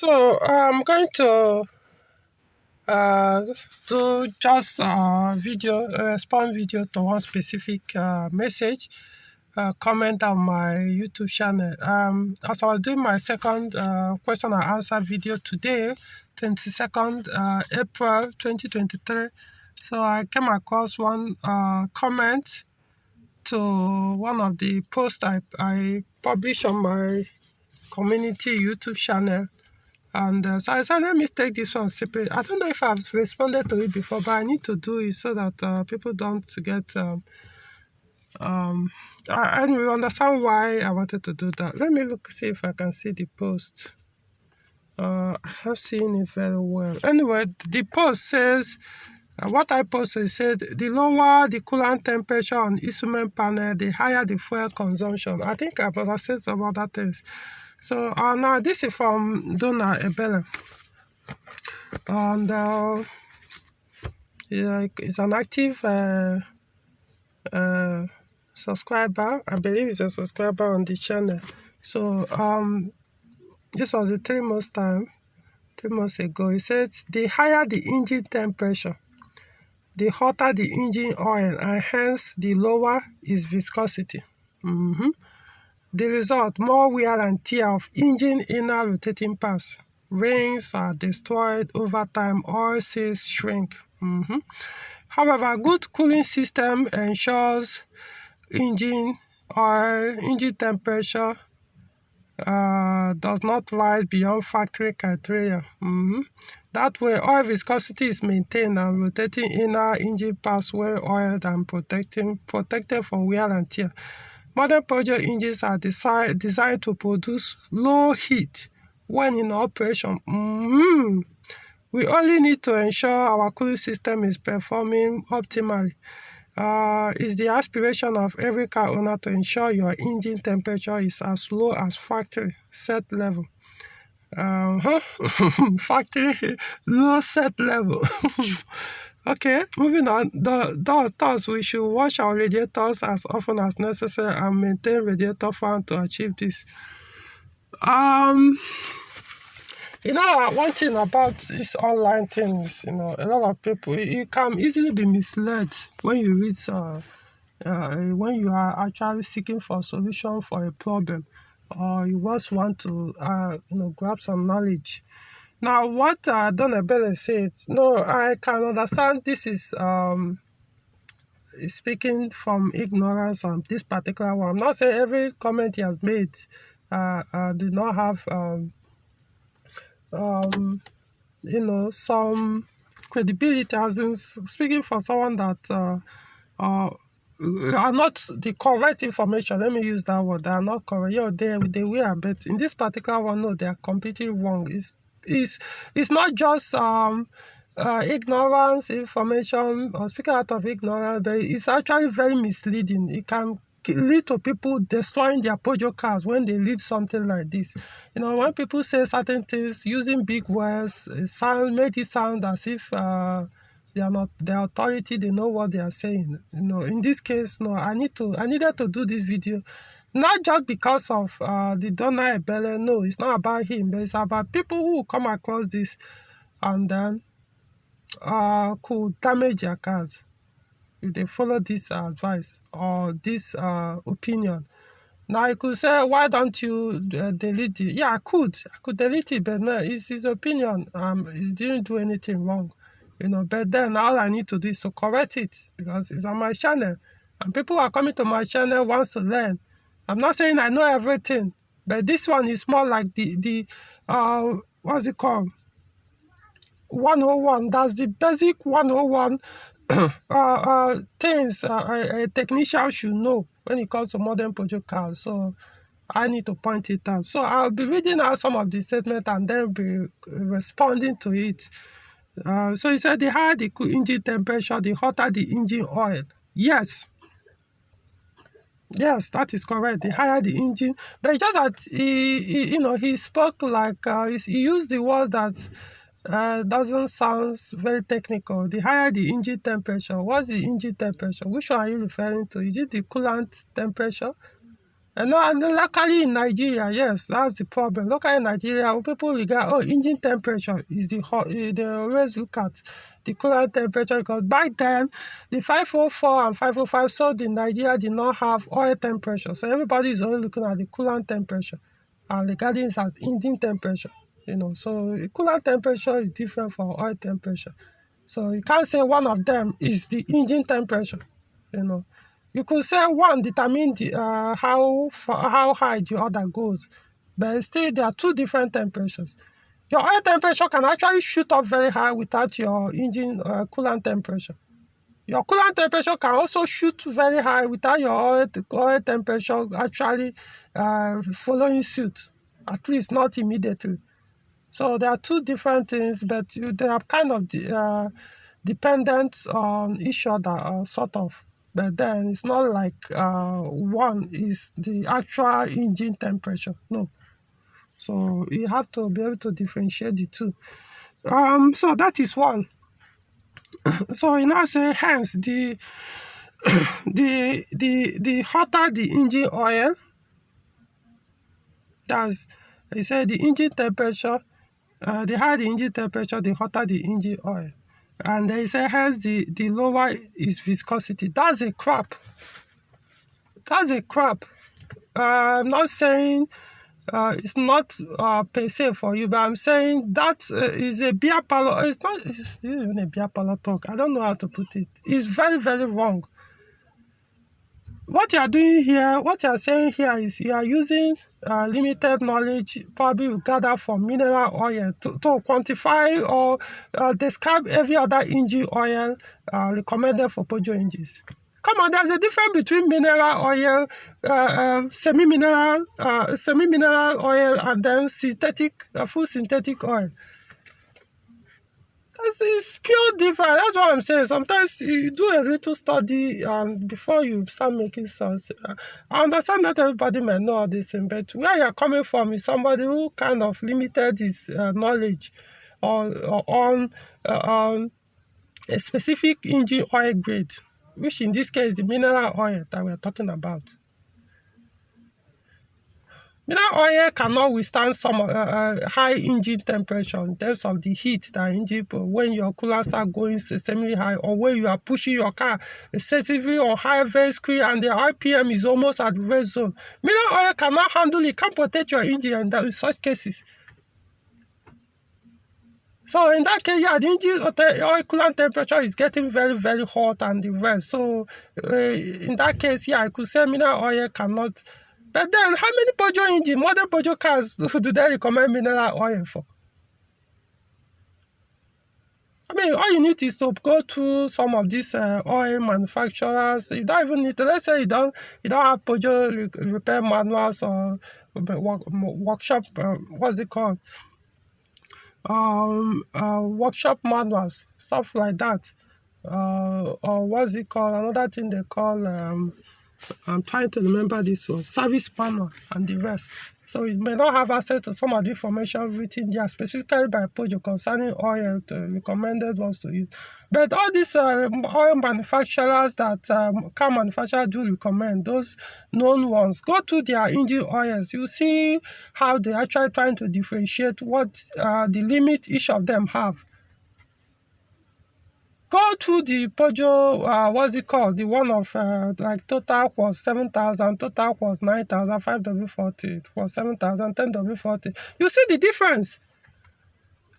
So I'm going to do just a video, a response video to one specific message, comment on my YouTube channel. As I was doing my second question and answer video today, 22nd April 2023, so I came across one comment to one of the posts I published on my community YouTube channel. And so I said, let me take this one separate. I don't know if I've responded to it before, but I need to do it so that people don't get. Anyway, understand why I wanted to do that. Let me see if I can see the post. I have seen it very well. Anyway, the post says, what I posted said, the lower the coolant temperature on instrument panel, the higher the fuel consumption. I think I've said some other things. So now this is from Donna Ebele, and yeah, it's an active subscriber. I believe it's a subscriber on the channel. So this was the 3 months ago. He said the higher the engine temperature, the hotter the engine oil, and hence the lower its viscosity. The result, more wear and tear of engine inner rotating parts. Rings are destroyed over time, oil seals shrink. However, good cooling system ensures engine temperature does not rise beyond factory criteria. That way, oil viscosity is maintained and rotating inner engine parts well oiled and protected from wear and tear. Modern Peugeot engines are designed to produce low heat when in operation. We only need to ensure our cooling system is performing optimally. It's the aspiration of every car owner to ensure your engine temperature is as low as factory set level. Factory low set level. Okay, moving on. Thus, we should wash our radiators as often as necessary and maintain radiator fan to achieve this. One thing about this online thing is, a lot of people, you can easily be misled when you read, when you are actually seeking for a solution for a problem, or you just want to, grab some knowledge. Now, what Donna Belle said, no, I can understand this is speaking from ignorance on this particular one. I'm not saying every comment he has made did not have, some credibility, as in speaking for someone that are not the correct information. Let me use that word. They are not correct. They were, but in this particular one, no, they are completely wrong. It's not just ignorance, information, or speaking out of ignorance, but it's actually very misleading. It can lead to people destroying their Peugeot cars when they read something like this. When people say certain things using big words, make it sound as if they are not the authority, they know what they are saying. In this case, no, I needed to do this video, not just because of the Donna Ebele. No, it's not about him, but it's about people who come across this and then could damage their cars if they follow this advice or this opinion. Now you could say, why don't you delete it? Yeah, I could delete it, but no, it's his opinion. He didn't do anything wrong, but then all I need to do is to correct it because it's on my channel and people who are coming to my channel wants to learn. I'm not saying I know everything, but this one is more like the what's it called, 101. That's the basic 101 things a technician should know when it comes to modern Peugeot cars. So I need to point it out. So I'll be reading out some of the statements and then be responding to it. So he said the higher the engine temperature, the hotter the engine oil. Yes, that is correct. The higher the engine, but just that he spoke like he used the words that doesn't sound very technical. The higher the engine temperature. What's the engine temperature? Which one are you referring to? Is it the coolant temperature? And no, and locally in Nigeria, yes, that's the problem. Locally in Nigeria, people regard, engine temperature is the hot. They always look at the coolant temperature, because back then, the 504 and 505 sold in Nigeria did not have oil temperature. So everybody is only looking at the coolant temperature and regarding it as engine temperature. So the coolant temperature is different from oil temperature. So you can't say one of them is the engine temperature. You could say one determine how high the other goes, but still there are two different temperatures. Your oil temperature can actually shoot up very high without your engine coolant temperature. Your coolant temperature can also shoot very high without your oil temperature actually following suit, at least not immediately. So there are two different things, but they are kind of dependent on each other, sort of. But then it's not like one is the actual engine temperature. No. So you have to be able to differentiate the two. So that is one. So you now say hence the hotter the engine oil, that's he said the engine temperature, the higher the engine temperature, the hotter the engine oil. And they say hence the lower is viscosity. That's a crap. I'm not saying it's not per se for you, but I'm saying that is a beer parlor. It's even a beer parlor talk. I don't know how to put it. It's very, very wrong. What you are doing here, what you are saying here is you are using limited knowledge, probably you gather from mineral oil to quantify or describe every other engine oil recommended for Peugeot engines. Come on, there's a difference between mineral oil, semi-mineral oil, and then full synthetic oil. It's pure different. That's what I'm saying. Sometimes you do a little study before you start making sense. I understand that everybody may know all this thing, but where you're coming from is somebody who kind of limited his knowledge on a specific engine oil grade, which in this case is the mineral oil that we're talking about. Mineral oil cannot withstand some high engine temperature in terms of the heat that engine when your coolant start going semi-high, or when you are pushing your car excessively on high very screen and the RPM is almost at the red zone. Mineral oil cannot handle it, can't protect your engine in such cases. So in that case, the engine oil coolant temperature is getting very, very hot and the rest. So in that case, I could say mineral oil cannot. But then, how many Peugeot engine, modern Peugeot cars do they recommend mineral oil for? I mean, all you need is to go to some of these oil manufacturers. You don't even need to, let's say you don't have Peugeot repair manuals or workshop, what's it called? Workshop manuals, stuff like that. Or what's it called? Another thing they call, I'm trying to remember this one, service manual and the rest. So you may not have access to some of the information written there specifically by Peugeot concerning oil, recommended ones to use. But all these oil manufacturers that car manufacturers do recommend, those known ones, go to their engine oils. You see how they are trying to differentiate what the limit each of them have. Go to the Peugeot, what's it called? The one of like total was 7,000, total was 9,000, 5W40, it was 7,000, 10W40. You see the difference.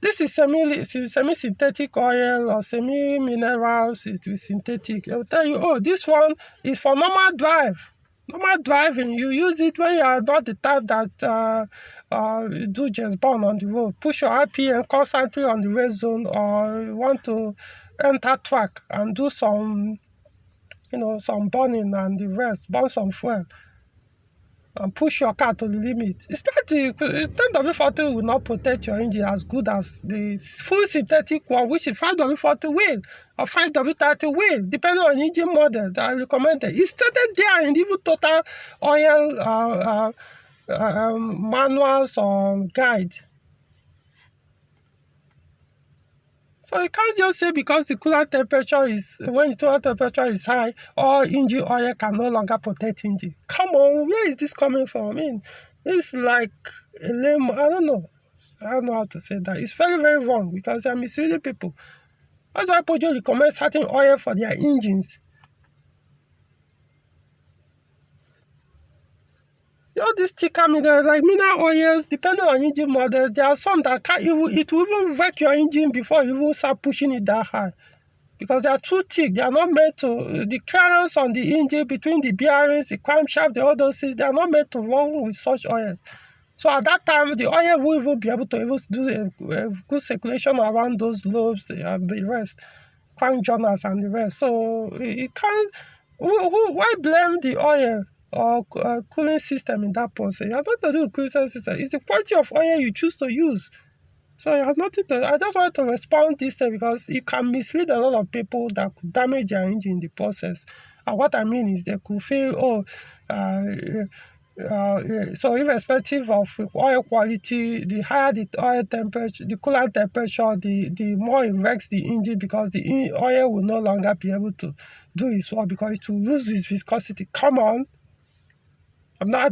This is semi-synthetic oil or semi-minerals, it is synthetic. It will tell you, this one is for normal drive. Normal driving, you use it when you are not the type that do just burn on the road. Push your RPM constantly on the red zone, or you want to enter track and do some, some burning and the rest, burn some fuel and push your car to the limit. It's not the 10W40 will not protect your engine as good as the full synthetic one, which is 5W40 will or 5W30 will, depending on engine model that I recommended. It's stated there in even total oil manuals or guide. So you can't just say because the coolant temperature is, when the coolant temperature is high, all engine oil can no longer protect engine. Come on, where is this coming from? I mean, it's like a lame, I don't know how to say that. It's very, very wrong because they're misleading people. That's why Peugeot recommends certain oil for their engines. All these thicker mineral, like mineral oils, depending on engine models, there are some that can't even, it will even wreck your engine before you even start pushing it that high. Because they are too thick. They are not meant to, the clearance on the engine between the bearings, the crankshaft, all those things, they are not meant to run with such oils. So at that time, the oil will even be able to even do a good circulation around those lobes and the rest, crank journals and the rest. So it can't, why blame the oil or cooling system in that process? It has nothing to do with cooling system. It's the quality of oil you choose to use. So it has nothing to, I just wanted to respond this time because it can mislead a lot of people that could damage their engine in the process. And what I mean is they could feel, so irrespective of oil quality, the higher the oil temperature, the coolant temperature, the more it wrecks the engine because the oil will no longer be able to do its work because it will lose its viscosity. Come on. I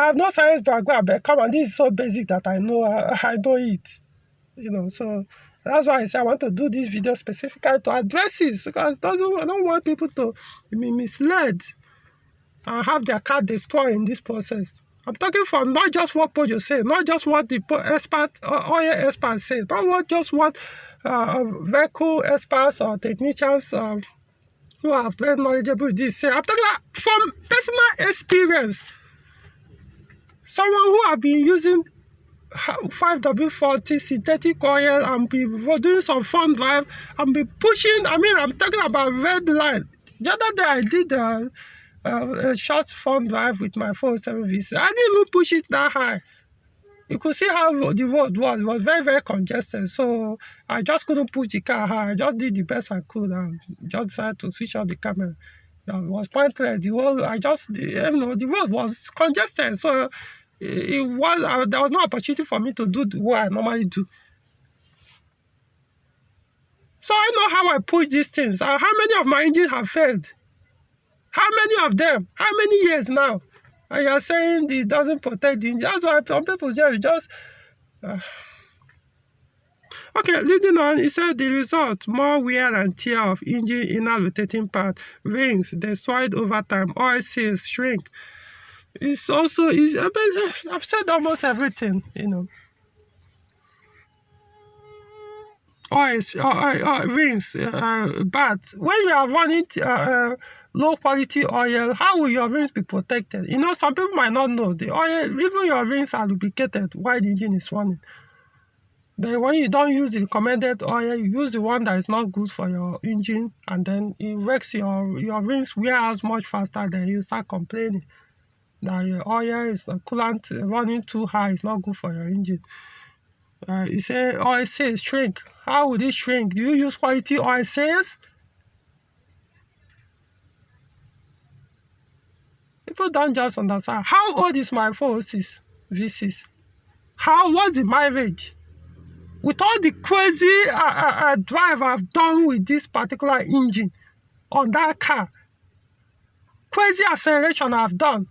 have no science background, but come on, this is so basic that I know it. So that's why I say I want to do this video specifically to address this because I don't want people to be misled and have their car destroyed in this process. I'm talking from not just what Peugeot says, not just what the oil experts say, not just what vehicle experts or technicians who are very knowledgeable with this say. I'm talking from personal experience. Someone who have been using 5W40 synthetic oil and be doing some fun drive and be pushing. I mean, I'm talking about red line. The other day I did a short fun drive with my 407 VC. I didn't even push it that high. You could see how the road was. It was very, very congested. So I just couldn't push the car high. I just did the best I could and just decided to switch off the camera. It was pointless. The road was congested. So there was no opportunity for me to do what I normally do. So I know how I push these things. How many of my engines have failed? How many of them? How many years now? And you're saying it doesn't protect the engine. That's why some people just... Okay, leading on, he said the result, more wear and tear of engine inner rotating part, rings destroyed over time, oil seals shrink. It's also, I've said almost everything, Rings, bad. When you are running low quality oil, how will your rings be protected? Some people might not know. The oil, even your rings are lubricated while the engine is running. But when you don't use the recommended oil, you use the one that is not good for your engine, and then it wrecks your rings wear out much faster, then you start complaining that your oil is coolant running too high, it's not good for your engine. You say oil sales shrink. How would it shrink? Do you use quality oil sales? People don't just understand. How old is my 406 V6? What's the mileage? With all the crazy drive I've done with this particular engine on that car, crazy acceleration I've done,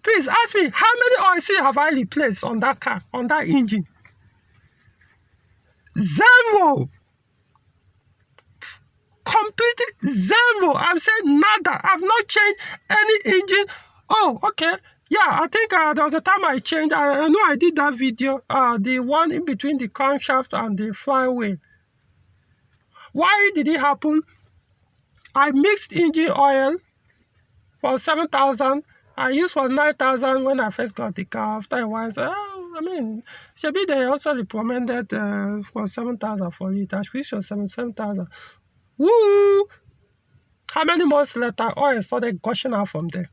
please ask me, how many oil seals have I replaced on that car, on that engine? 0. Completely 0. I'm saying nada. I've not changed any engine. Oh, okay. Yeah, I think there was a time I changed. I know I did that video. The one in between the crankshaft and the flywheel. Why did it happen? I mixed engine oil for 7,000. I used for 9,000 when I first got the car. After a while, I said, maybe they also recommended for 7,000 for it. I switched for 7,000. Woo! How many months later, oil started gushing out from there?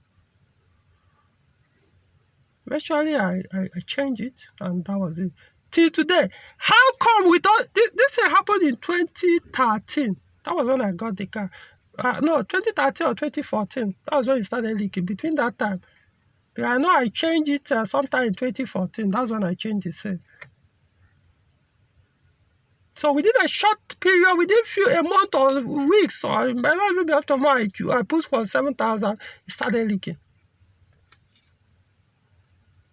Eventually, I changed it, and that was it. Till today, how come we don't... This thing happened in 2013. That was when I got the car. No, 2013 or 2014. That was when it started leaking. Between that time, I know I changed it sometime in 2014. That's when I changed the same. So within a short period, within a month or weeks, or it might not even be up to more, I pushed for 7,000, it started leaking.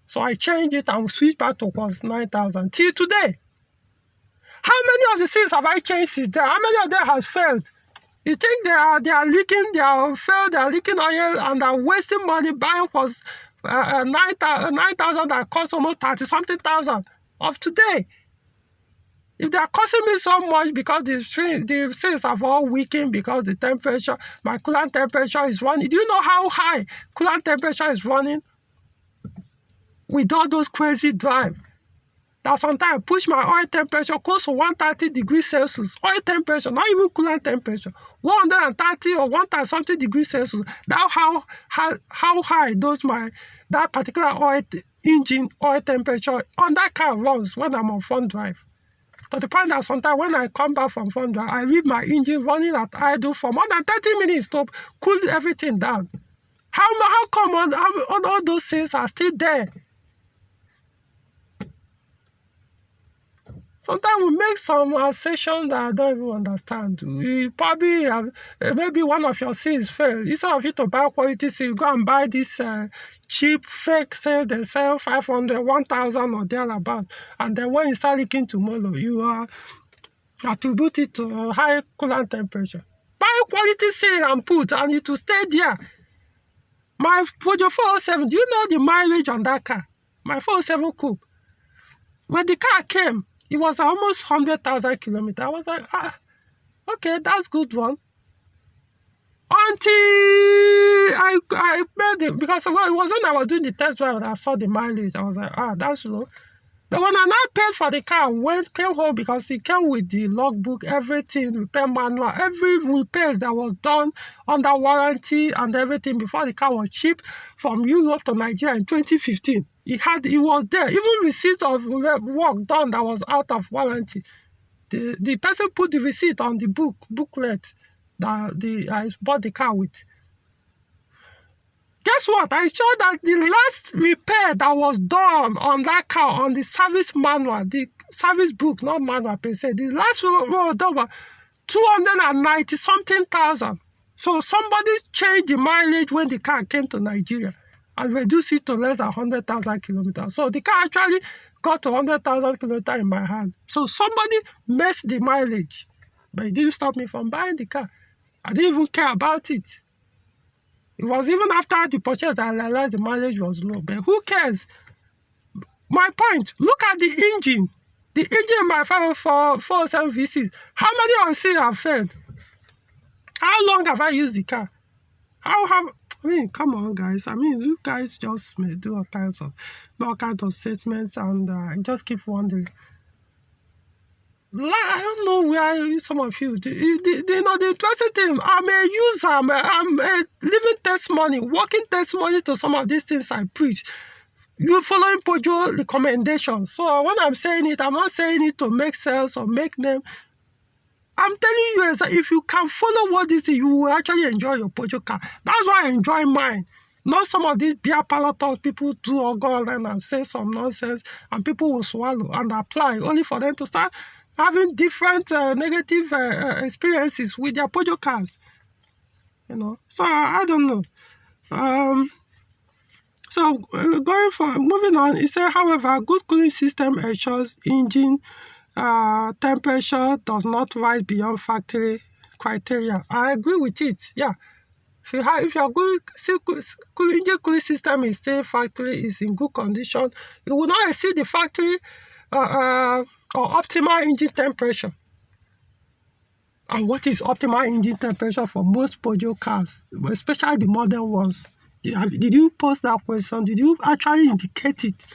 So I changed it and switched back to was 9,000 till today. How many of the seals have I changed since then? How many of them has failed? You think they are leaking, they are failed, they are leaking oil, and are wasting money buying was 9,000 that cost almost 30-something thousand of today. If they are costing me so much because the seals have all weakened because the temperature, my coolant temperature is running. Do you know how high coolant temperature is running with all those crazy drive? That sometimes push my oil temperature close to 130 degrees Celsius. Oil temperature, not even coolant temperature. 130 or 130 something degrees Celsius. That's how high that particular engine oil temperature on that car runs when I'm on front drive. To the point that sometimes when I come back from front drive, I leave my engine running at idle for more than 30 minutes to cool everything down. How come all those things are still there? Sometimes we make some assertions that I don't even understand. We probably have, maybe one of your seals fail. Instead of you to buy quality seal, you go and buy this cheap fake seal. They sell 500, 1,000 or thereabout. And then when you start leaking tomorrow, you attribute it to high coolant temperature. Buy quality seal and put, and it will stay there. My Peugeot 407, do you know the mileage on that car? My 407 coupe. When the car came, it was almost 100,000 kilometers. I was like, okay, that's good one. Until I made it, because it was when I was doing the test drive that I saw the mileage. I was like, that's low. But when I now paid for the car, came home because it came with the logbook, everything, repair manual, every repairs that was done under warranty and everything before the car was shipped from Europe to Nigeria in 2015. It was there. Even receipt of work done that was out of warranty. The person put the receipt on the booklet that I bought the car with. Guess what? I showed that the last repair that was done on that car, on the service manual, the service book, not manual per se, the last one done was 290-something thousand. So somebody changed the mileage when the car came to Nigeria and reduced it to less than 100,000 kilometers. So the car actually got to 100,000 kilometers in my hand. So somebody messed the mileage, but it didn't stop me from buying the car. I didn't even care about it. It was even after the purchase that I realized the mileage was low. But who cares? My point, look at the engine. The engine in my 407 V6. How many of them have failed? How long have I used the car? Come on, guys. You guys just may do all kinds of statements, and I just keep wondering. I don't know where some of you, the interesting thing, I'm a user, I'm a living testimony, walking testimony to some of these things I preach. You're following Peugeot recommendations. So when I'm saying it, I'm not saying it to make sales or make name. I'm telling you, if you can follow what this is, you will actually enjoy your Peugeot car. That's why I enjoy mine. Not some of these beer parlor talk people do or go online and say some nonsense, and people will swallow and apply only for them to start having different negative experiences with their Peugeot cars. So I don't know. So moving on, it said, however, good cooling system ensures engine temperature does not rise beyond factory criteria. I agree with it. Yeah, if your engine cooling system is still factory, is in good condition, it will not exceed the factory or optimal engine temperature. And what is optimal engine temperature for most Peugeot cars, especially the modern ones? Did you post that question? Did you actually indicate it?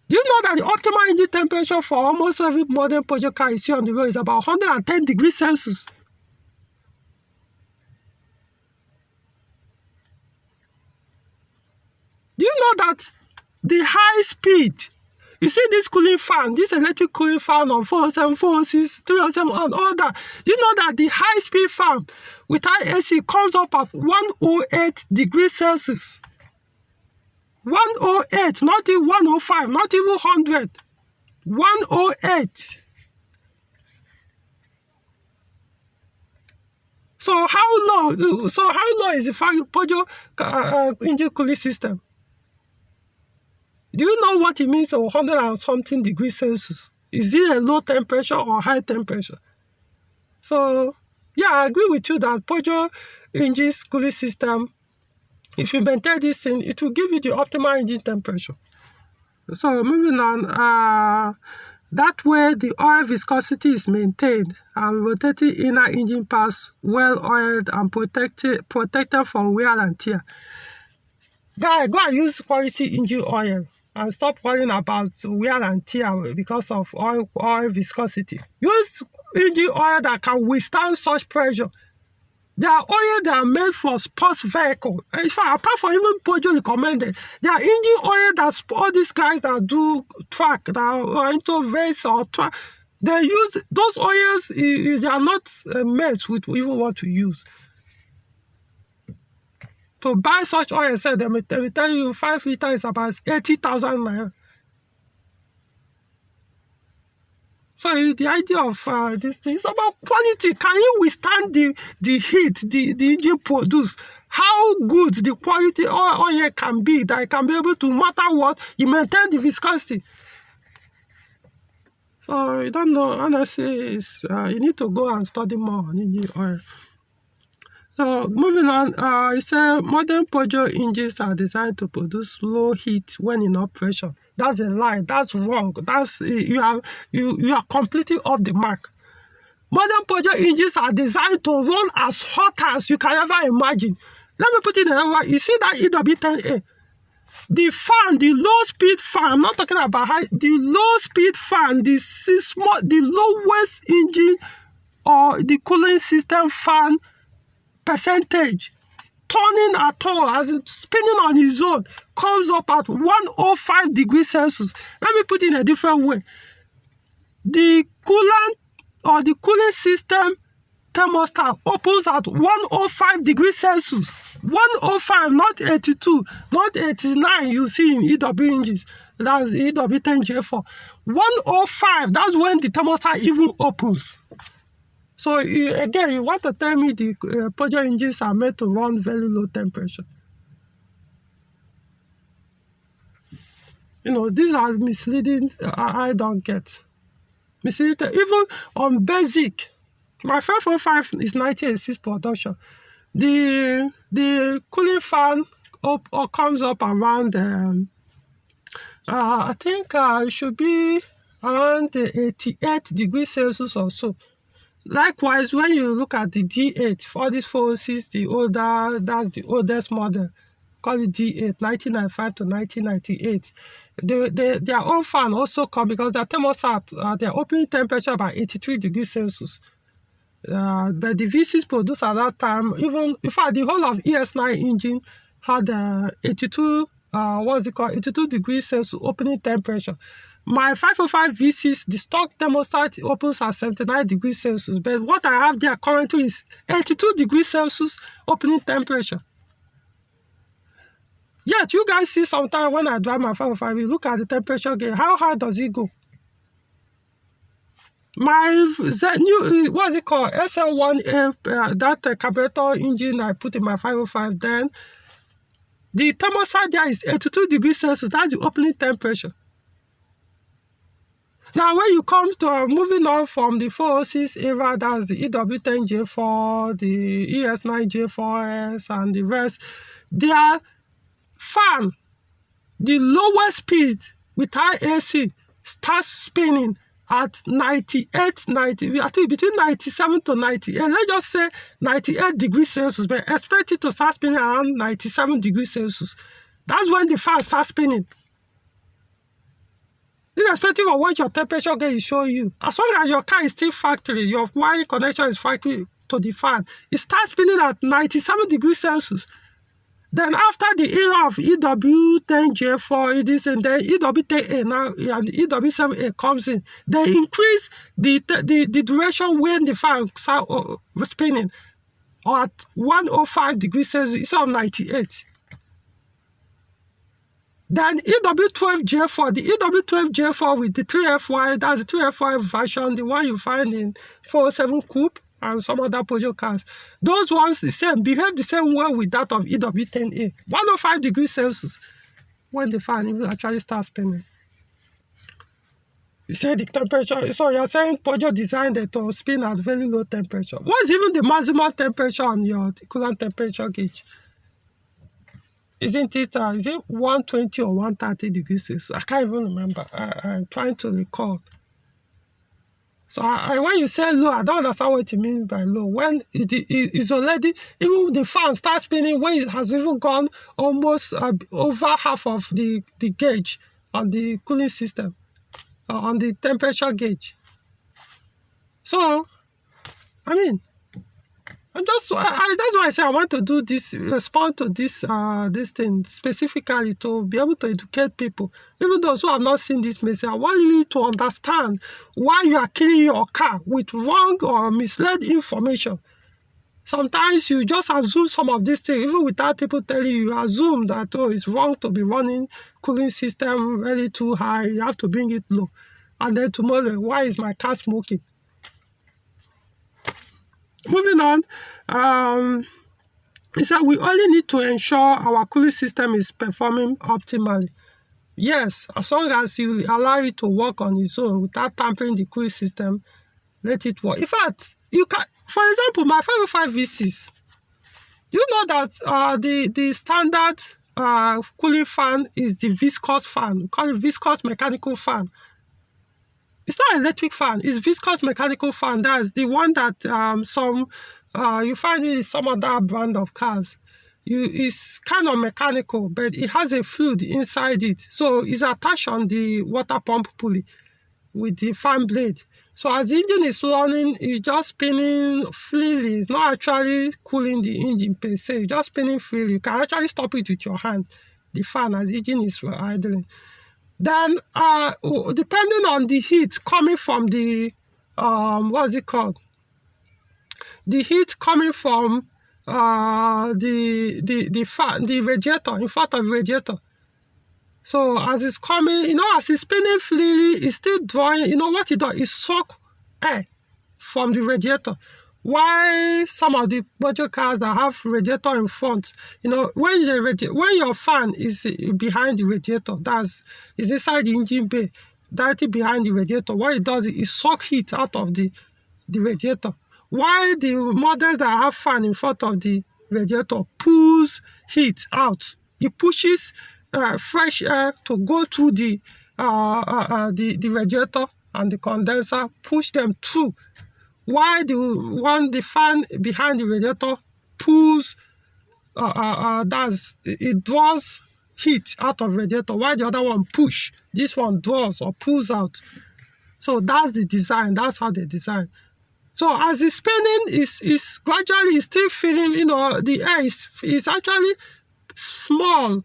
Do you know that the optimal engine temperature for almost every modern Peugeot car you see on the road is about 110 degrees Celsius? Do you know that the high speed, you see this cooling fan, this electric cooling fan on 407, 406, 307 and all that, you know that the high speed fan without AC comes up at 108 degrees Celsius. 108, not even 105, not even 100. 108. So how low is the Peugeot engine cooling system? Do you know what it means, 100 and something degrees Celsius? Is it a low temperature or high temperature? So, yeah, I agree with you that Peugeot engine's cooling system, if you maintain this thing, it will give you the optimal engine temperature. So, moving on, that way the oil viscosity is maintained and rotating inner engine parts well oiled and protected from wear and tear. Guy, go and use quality engine oil and stop worrying about wear and tear because of oil viscosity. Use engine oil that can withstand such pressure. There are oil that are made for sports vehicle. In fact, apart from even Peugeot recommended, there are engine oil that all these guys that do track, that are into race or track, they use those oils. They are not made with even what to use. To buy such oil, say they will tell you 5 liters is about 80,000 naira. So the idea of this thing is about quality. Can you withstand the heat the engine produce? How good the quality oil can be, that it can be able to, no matter what, you maintain the viscosity. So I don't know, honestly, you need to go and study more on engine oil. So moving on, it said modern Peugeot engines are designed to produce low heat when in operation. That's a lie. That's wrong. That's you are completely off the mark. Modern Peugeot engines are designed to run as hot as you can ever imagine. Let me put it another way. You see that EW10A? The fan, the low speed fan, I'm not talking about high, the low speed fan, the lowest engine or the cooling system fan percentage turning at all, as in spinning on its own, comes up at 105 degrees Celsius. Let me put it in a different way. The coolant or the cooling system thermostat opens at 105 degrees Celsius. 105, not 82, not 89 you see in EW engines. That's EW10J4. 105, that's when the thermostat even opens. So again, you want to tell me the Peugeot engines are made to run very low temperature? You know, these are misleading. I don't get misleading. Even on basic, my 505 is 1986 production. The cooling fan comes up around. I think it should be around 88 degrees Celsius or so. Likewise, when you look at the D8, for these 406, that's the oldest model, call it D8, 1995 to 1998. Their own fan also come because their thermostat, their opening temperature about 83 degrees Celsius. But the V6 produced at that time, even, in fact, the whole of ES9 engine had 82 degrees Celsius opening temperature. My 505 V6, the stock thermostat opens at 79 degrees Celsius, but what I have there currently is 82 degrees Celsius opening temperature. Yet, you guys see sometimes when I drive my 505, you look at the temperature gauge, how high does it go? My new, what's it called, SL1A, that carburetor engine I put in my 505, then the thermostat there is 82 degrees Celsius, that's the opening temperature. Now, when you come to moving on from the 406 era, that's the EW10J4, the ES9J4S, and the rest, their fan, the lowest speed with high AC, starts spinning at 98, I think between 97 to 98. Let's just say 98 degrees Celsius, but expect it to start spinning around 97 degrees Celsius. That's when the fan starts spinning. Irrespective of what your temperature gauge is showing you, as long as your car is still factory, your wiring connection is factory to the fan, it starts spinning at 97 degrees Celsius. Then after the era of EW10J4, it is, and then EW10A now, and EW7A comes in, they increase the duration when the fan starts spinning at 105 degrees Celsius instead of 98. Then EW12J4, the EW12J4 with the 3FY, that's the 3FY version, the one you find in 407 Coupe and some other Peugeot cars. Those ones behave the same way with that of EW10A, 105 degrees Celsius. when the fan even actually starts spinning. You say the temperature, so you're saying Peugeot designed it to spin at very low temperature. What's even the maximum temperature on your coolant temperature gauge? Isn't it, is it 120 or 130 degrees Celsius? I can't even remember. I'm trying to recall. So when you say low, I don't understand what you mean by low. When it is already, even the fan starts spinning, when it has even gone almost over half of the gauge on the cooling system, on the temperature gauge. So, I mean, that's why I say I want to do this, respond to this thing specifically to be able to educate people, even those who have not seen this message. I want you to understand why you are killing your car with wrong or misled information. Sometimes you just assume some of these things, even without people telling you. You assume that, oh, it's wrong to be running cooling system really too high. You have to bring it low. And then tomorrow, why is my car smoking? Moving on, he said we only need to ensure our cooling system is performing optimally. Yes, as long as you allow it to work on its own without tampering the cooling system, let it work. In fact, you can, for example, my 505 V6. You know that the standard cooling fan is the viscous fan. We call it viscous mechanical fan. It's not an electric fan. It's viscous mechanical fan. That's the one that you find it in some other brand of cars. It's kind of mechanical, but it has a fluid inside it. So it's attached on the water pump pulley with the fan blade. So as the engine is running, it's just spinning freely. It's not actually cooling the engine per se. It's just spinning freely. You can actually stop it with your hand, the fan, as the engine is idling. Then, depending on the heat coming from the, what's it called? The heat coming from the fan, the radiator, in front of the radiator. So as it's coming, as it's spinning freely, it's still drawing, what it does, it sucks air from the radiator. Why some of the budget cars that have radiator in front, when your fan is behind the radiator, is inside the engine bay, directly behind the radiator, what it does is it sucks heat out of the radiator. Why the models that have fan in front of the radiator pulls heat out, it pushes fresh air to go through the radiator and the condenser, push them through. Why the fan behind the radiator pulls, it draws heat out of radiator, while the other one push. This one draws or pulls out. So that's the design. That's how they design. So as it's spinning, is gradually still feeling, the air is actually small,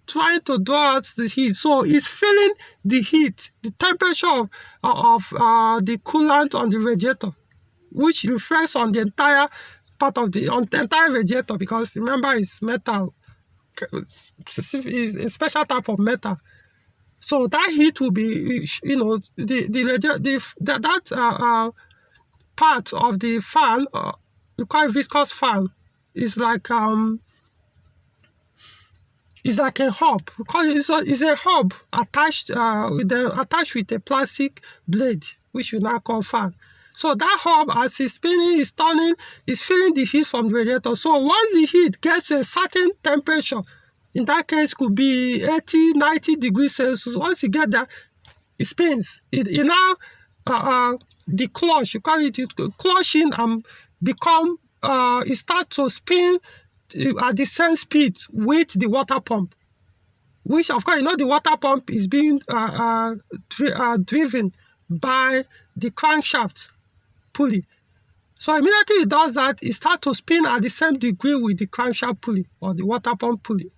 trying to draw out the heat. So it's feeling the heat, the temperature of the coolant on the radiator, which refers on the entire part of the entire radiator, because remember it's metal, it's a special type of metal. So that heat will be, that part of the fan, you call it viscous fan, is like it's like a hub. We call it, it's a hub attached with a plastic blade, which we now call fan. So that hub, as it's spinning, is turning, is feeling the heat from the radiator. So once the heat gets to a certain temperature, in that case could be 80, 90 degrees Celsius, once you get that, it spins. It now, the clutch, you call it, clutch in and become, it starts to spin at the same speed with the water pump, which of course the water pump is being driven by the crankshaft pulley. So immediately it does that, it starts to spin at the same degree with the crankshaft pulley or the water pump pulley.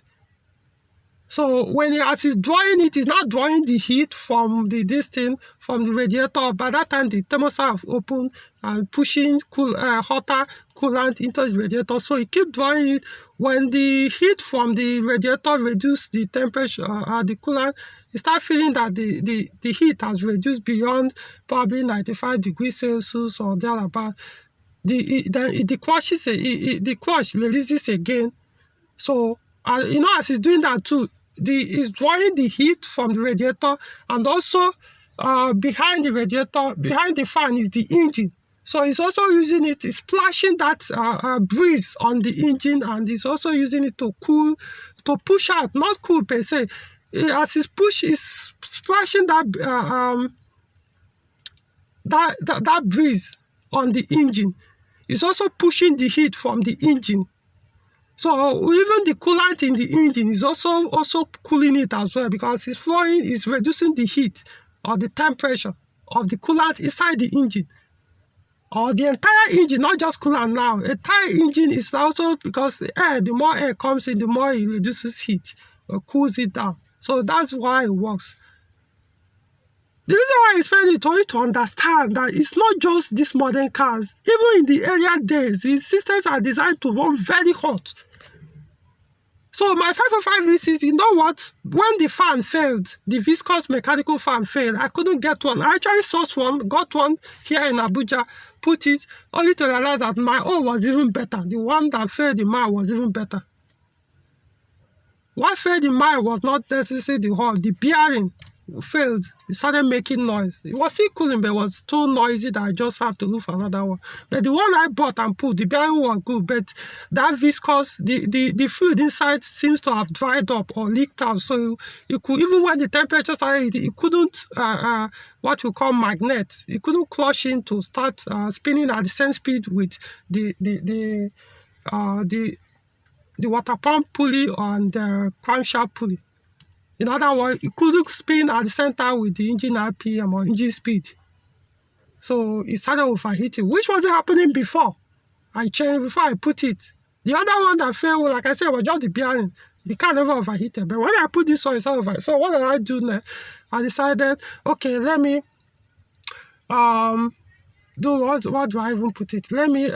So as it's drawing it, it's not drawing the heat from from the radiator. By that time, the thermostat have opened and pushing hotter coolant into the radiator. So it keeps drawing it. When the heat from the radiator reduces the temperature, the coolant, you start feeling that the heat has reduced beyond probably 95 degrees Celsius or thereabout. The clutch releases again. So as it's doing that too, is drawing the heat from the radiator, and also behind the radiator, behind the fan is the engine. So it's also using it, it's splashing that breeze on the engine, and it's also using it to cool, to push out, not cool per se. As it's it's splashing that that breeze on the engine. It's also pushing the heat from the engine. So even the coolant in the engine is also cooling it as well, because it's flowing, it's reducing the heat or the temperature of the coolant inside the engine. Or the entire engine, not just coolant now. The entire engine is also, because the more air comes in, the more it reduces heat or cools it down. So that's why it works. The reason why I explain it only to understand that it's not just these modern cars. Even in the earlier days, the systems are designed to run very hot. So my 505 VCs, you know what? When the fan failed, the viscous mechanical fan failed, I couldn't get one. I actually sourced one, got one here in Abuja, put it, only to realize that my own was even better. The one that failed in mine was even better. What failed in mine was not necessarily the hull, the bearing failed. It started making noise. It was still cooling, but it was too noisy that I just have to look for another one. But the one I bought and put, the bearing was good, but that viscous, the fluid inside seems to have dried up or leaked out. So you could, even when the temperature started, it couldn't, what we call magnet, it couldn't clutch in to start spinning at the same speed with the water pump pulley and the crankshaft pulley. In other words, it couldn't spin at the same time with the engine RPM or engine speed. So it started overheating, which wasn't happening before. I changed before I put it. The other one that failed, like I said, was just the bearing. The car never overheated. But when I put this one, it's not overheated. So what did I do now? I decided, okay, let me what do I even put it? Let me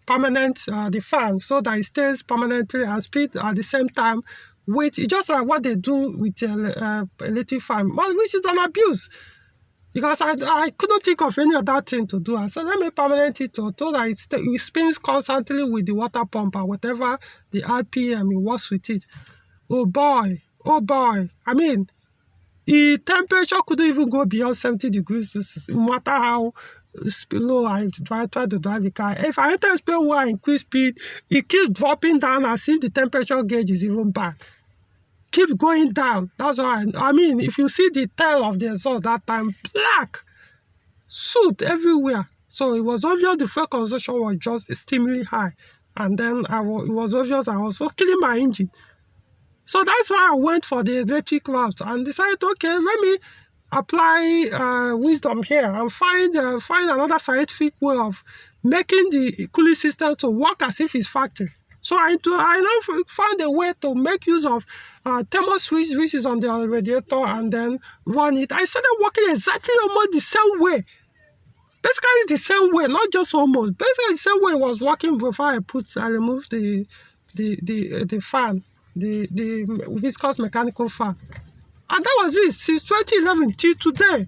permanent the fan so that it stays permanently and speed at the same time. It's just like what they do with electric fan, which is an abuse, because I couldn't think of any other thing to do. So let me permanent it so that it spins constantly with the water pump or whatever the RPM, it works with it. Oh boy, I mean, the temperature couldn't even go beyond 70 degrees, no matter how low I try to drive the car. If I enter a space where I increase speed, it keeps dropping down as if the temperature gauge is even bad. Keeps going down. That's why I mean, if you see the tail of the exhaust that time, black, soot everywhere. So it was obvious the fuel consumption was just extremely high, and then it was obvious I was also killing my engine. So that's why I went for the electric route and decided, okay, let me apply wisdom here and find another scientific way of making the cooling system to work as if it's factory. So I now found a way to make use of thermal switch, which is on the radiator, and then run it. I started working exactly almost the same way. Basically the same way, not just almost. Basically the same way it was working before I removed the fan, the viscous mechanical fan. And that was it since 2011 till today.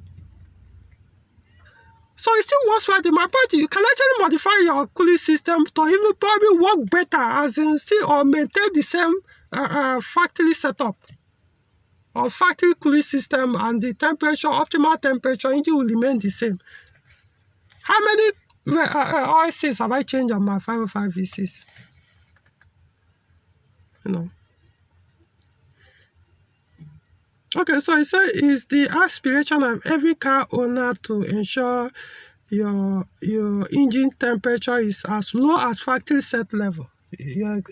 So it still works right in my body. You can actually modify your cooling system to even probably work better, as in still or maintain the same factory setup or factory cooling system, and the temperature, optimal temperature, engine will remain the same. How many oil seals have I changed on my 505 V6? You know. Okay, so it says it's the aspiration of every car owner to ensure your engine temperature is as low as factory set level.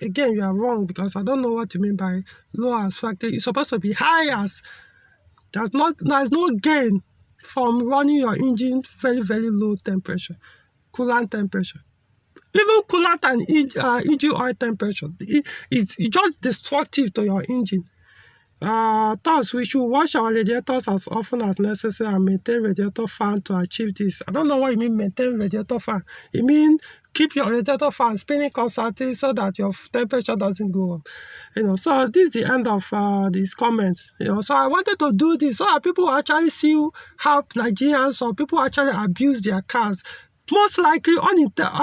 Again, you are wrong, because I don't know what you mean by low as factory. It's supposed to be high as. There's no gain from running your engine very, very low temperature, coolant temperature. Even coolant and engine oil temperature, it's just destructive to your engine. Thus, we should wash our radiators as often as necessary and maintain radiator fan to achieve this. I don't know what you mean maintain radiator fan. You mean keep your radiator fan spinning constantly so that your temperature doesn't go up. So this is the end of this comment. So I wanted to do this so that people actually see how Nigerians or people actually abuse their cars. most likely I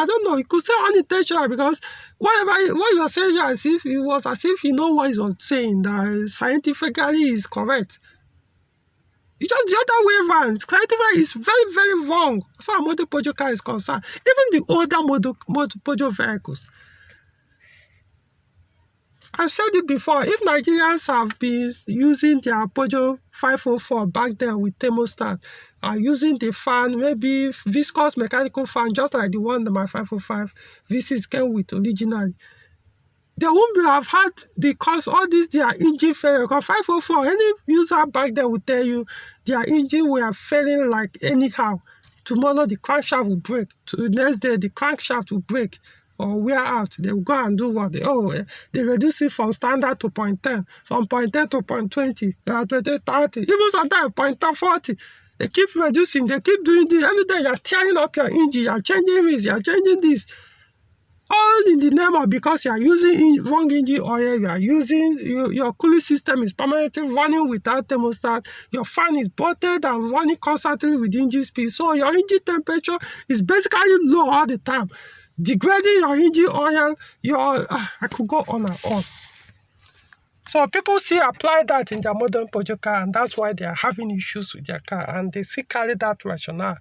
don't know, you could say unintentional, because what you're saying here, as if it was as if you know what he was saying, that scientifically is correct. It's just the other way around. Scientifically is very, very wrong as far as modern Peugeot car is concerned. Even the older model Peugeot vehicles. I've said it before, if Nigerians have been using their Peugeot 504 back then with thermostat, using the fan, maybe viscous mechanical fan, just like the one that my 505 V6 came with originally, they won't have had the cause all this their engine failure. Because 504, any user back then will tell you their engine were failing like anyhow. Tomorrow the crankshaft will break. The next day the crankshaft will break or wear out. They will go and do what? They reduce it from standard to 0.10, from 0.10 to 0.20, 20, 30, even sometimes 0.40. They keep reducing, they keep doing this. Every day you're tearing up your engine, you're changing this, you're changing this. All in the name of because you are using wrong engine oil, you are using your cooling system is permanently running without thermostat, your fan is bolted and running constantly with engine speed, so your engine temperature is basically low all the time, degrading your engine oil. I could go on and on. So people still apply that in their modern Peugeot car, and that's why they are having issues with their car, and they still carry that rationale.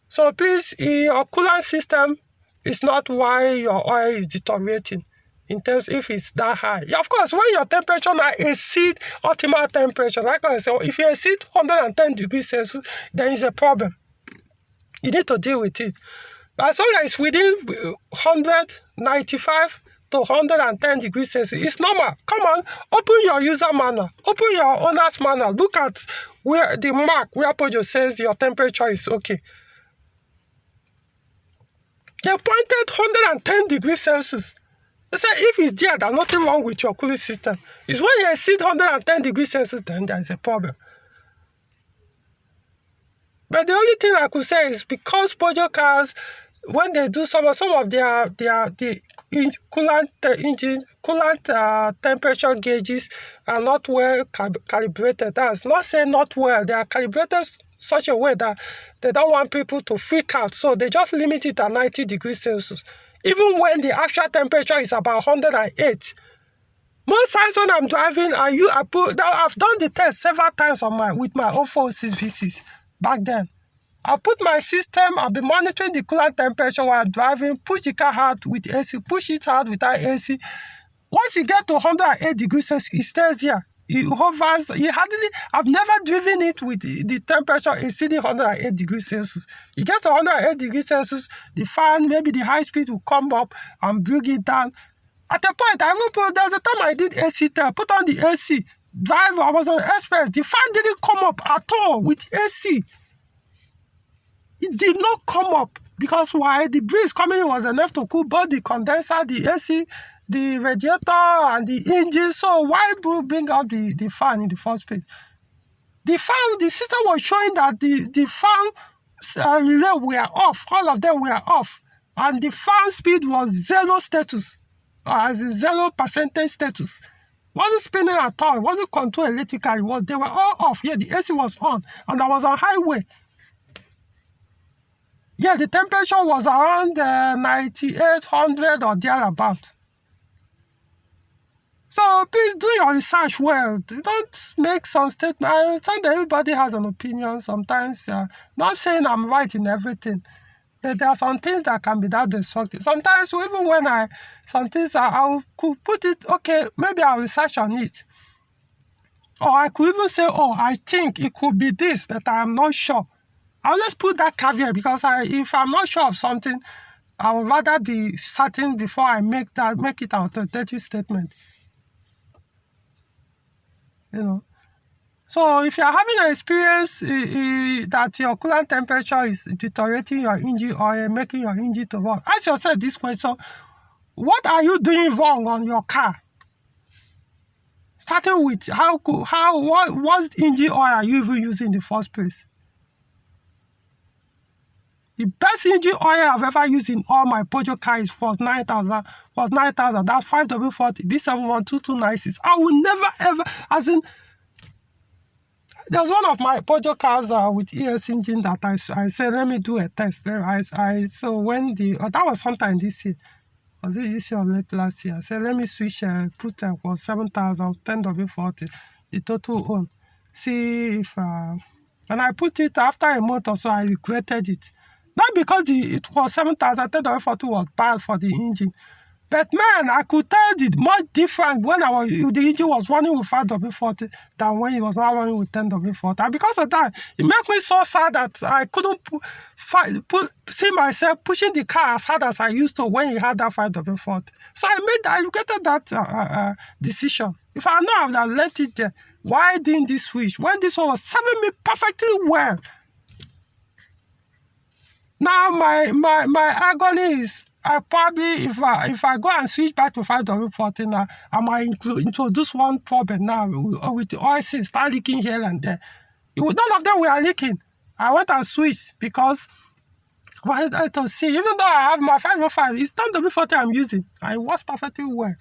So please, your coolant system is not why your oil is deteriorating in terms if it's that high. Yeah, of course, when your temperature now exceed optimal temperature, like I said, if you exceed 110 degrees Celsius, then it's a problem. You need to deal with it. But as long as it's within 195 to 110 degrees Celsius, it's normal. Come on, open your user manual, open your owner's manual, look at where the mark where Peugeot says your temperature is okay. They pointed 110 degrees Celsius. They said if it's there, there's nothing wrong with your cooling system. It's when you exceed 110 degrees Celsius, then there is a problem. But the only thing I could say is because Peugeot cars, when they do some of their coolant temperature gauges are not well calibrated. That's not saying not well. They are calibrated such a way that they don't want people to freak out. So they just limit it at 90 degrees Celsius. Even when the actual temperature is about 108. Most times when I'm driving, I've done the test several times with my 046 V6 back then. I'll put my system, I'll be monitoring the coolant temperature while driving, push the car hard with AC, push it hard without AC. Once you get to 108 degrees Celsius, it stays there. It hovers. I've never driven it with the temperature exceeding 108 degrees Celsius. You get to 108 degrees Celsius, the fan, maybe the high speed will come up and bring it down. At a point, there was a time I did AC test, put on the AC, drive, I was on express, the fan didn't come up at all with AC. It did not come up because why? The breeze coming in was enough to cool both the condenser, the AC, the radiator, and the engine. So why bring up the fan in the first place? The system was showing that the fan relay were off. All of them were off. And the fan speed was 0 status, as a 0% status. Wasn't spinning at all. It wasn't controlled electrically. They were all off. Yeah, the AC was on. And I was on highway. Yeah, the temperature was around 9800 or thereabout. So please do your research well. Don't make some statement. I understand that everybody has an opinion. Sometimes, not saying I'm right in everything, but there are some things that can be that destructive. Sometimes, even when I could put it, okay, maybe I'll research on it. Or I could even say, oh, I think it could be this, but I'm not sure. I always put that caveat because if I'm not sure of something, I would rather be certain before I make it an authoritative statement. So if you're having an experience that your coolant temperature is deteriorating your engine oil, making your engine to run, ask yourself this question: what are you doing wrong on your car? Starting with what engine oil are you even using in the first place? The best engine oil I've ever used in all my Peugeot cars was 9,000. That's 5W40 B71229. I will never ever, There was one of my Peugeot cars with ES engine that I said, let me do a test. So when that was sometime this year. Was it this year or late last year? I said, let me switch, put was 7,000, 10W40, the total own. See if, and I put it after a month or so, I regretted it. Not because it was 7,000, 10W40 was bad for the engine. But man, I could tell the much different when the engine was running with 5W40 than when it was now running with 10W40. And because of that, it made me so sad that I couldn't see myself pushing the car as hard as I used to when it had that 5W40. So I regretted that decision. If I know I would have left it there, why didn't this switch? When this one was serving me perfectly well. Now my agony is, I probably, if I go and switch back to 5W40 now, I might introduce one problem now with the oil seal start leaking here and there. None of them were leaking. I went and switched because I wanted to see, even though I have my 505, it's 10W40 I'm using. I works perfectly well.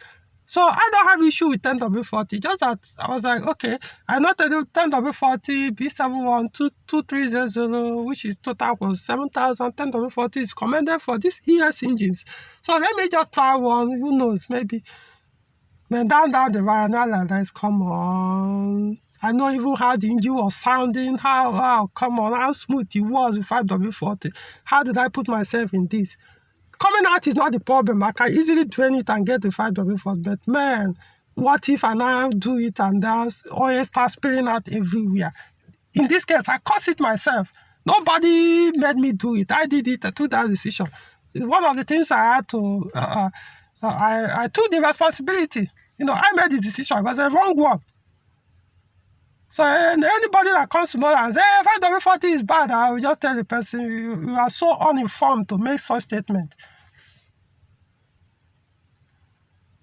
So I don't have issue with 10W40, just that I was like, okay, I know that 10W40 B712300, which is total was 7,000. 10W40 is recommended for these ES engines. So let me just try one, who knows, maybe. Then down the line, I realized, come on. I know even how the engine was sounding, how smooth it was with 5W40. How did I put myself in this? Coming out is not the problem. I can easily drain it and get the 5W40. But man, what if I now do it and the oil starts spilling out everywhere? In this case, I caused it myself. Nobody made me do it. I did it. I took that decision. It's one of the things I had to. I took the responsibility. I made the decision. It was a wrong one. So anybody that comes to me and says, hey, 5W40 is bad, I will just tell the person, you are so uninformed to make such statement.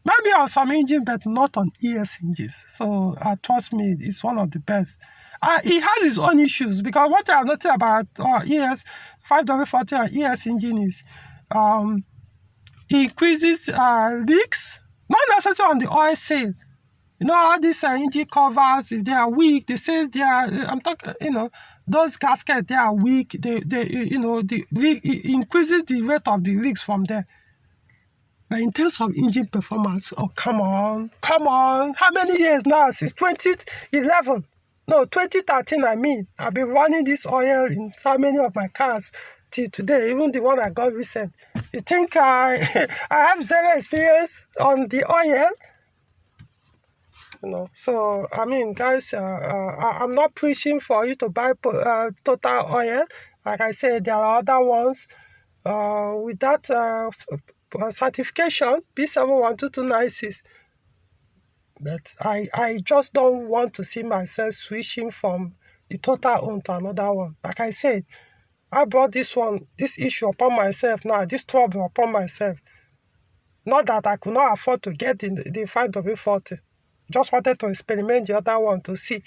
Maybe on some engine, but not on ES engines. So trust me, it's one of the best. It has its own issues, because what I have noticed about ES 5W40 and ES engine is it increases leaks, not necessarily on the oil seal. All these engine covers, if they are weak, they say I'm talking, those gaskets, they are weak. It increases the rate of the leaks from there. But in terms of engine performance, oh, come on. How many years now? Since 2011. No, 2013, I mean. I've been running this oil in so many of my cars till today, even the one I got recent. You think I have zero experience on the oil? So I mean, guys, I'm not preaching for you to buy total oil. Like I said, there are other ones with that certification, B712296. But I just don't want to see myself switching from the total own to another one. Like I said, I brought this issue upon myself now, this trouble upon myself. Not that I could not afford to get the 5W40. Just wanted to experiment the other one to see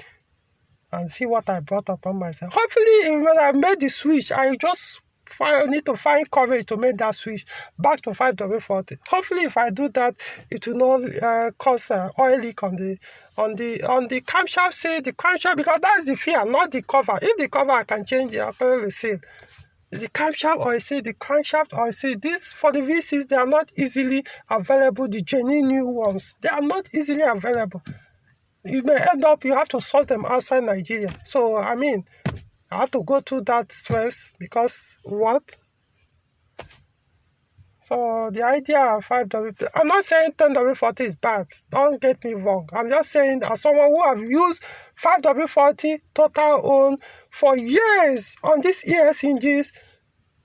what I brought upon myself. Hopefully, when I made the switch, I just need to find courage to make that switch back to 5W40. Hopefully, if I do that, it will not cause oil leak on the camshaft. Say the camshaft, because that's the fear, not the cover. If the cover, I can change it. I'll probably say the camshaft oil seal, the crankshaft oil seal. This for the V6, they are not easily available. The genuine new ones, they are not easily available. You may end up, you have to source them outside Nigeria. So I mean, I have to go through that stress because what? So the idea of 5W, I'm not saying 10W40 is bad. Don't get me wrong. I'm just saying, as someone who have used 5W40 total own for years on these ES engines,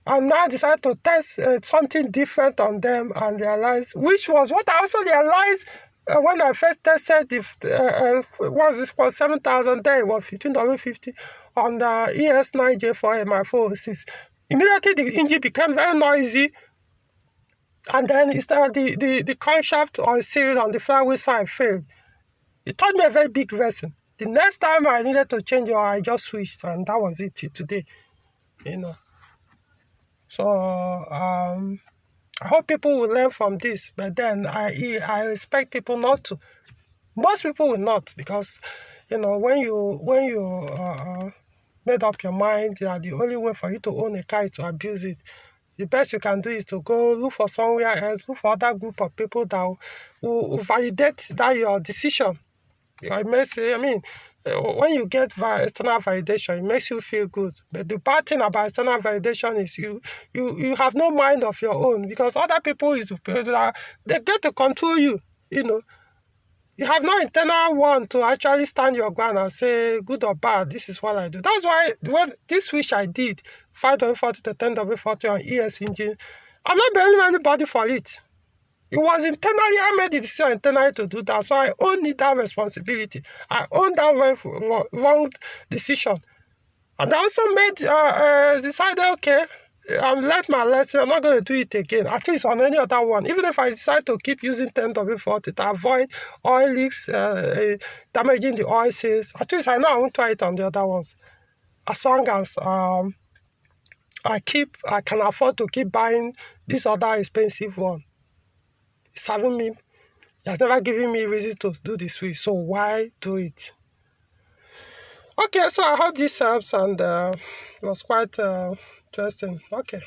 and now decide to test something different on them and realize, which was what I also realized when I first tested was this for 7,000, then it was 15W50 on the ES9J4 MI406. Immediately the engine became very noisy. And then it started the crankshaft oil seal on the flywheel side failed. It taught me a very big lesson. The next time I needed to change it, I just switched, and that was it till today. So I hope people will learn from this. But then I expect people not to. Most people will not, because when you made up your mind that the only way for you to own a car is to abuse it, the best you can do is to go look for somewhere else, look for other group of people that will validate that your decision. I may say, when you get external validation, it makes you feel good. But the bad thing about external validation is you have no mind of your own, because other people they get to control you. You have no internal one to actually stand your ground and say, good or bad, this is what I do. That's why when this switch I did, 5W40 to 10W40 on ES engine, I'm not blaming anybody for it. It was internally, I made the decision internally to do that. So I own that responsibility. I own that wrong decision. And I also decided, okay, I've learned my lesson. I'm not going to do it again, at least on any other one. Even if I decide to keep using 10W40 to avoid oil leaks, damaging the oil seals, at least I know I won't try it on the other ones. As long as I can afford to keep buying this other expensive one. It's having me, it has never given me reason to do the switch, so why do it? Okay, so I hope this helps, and it was quite interesting. Okay.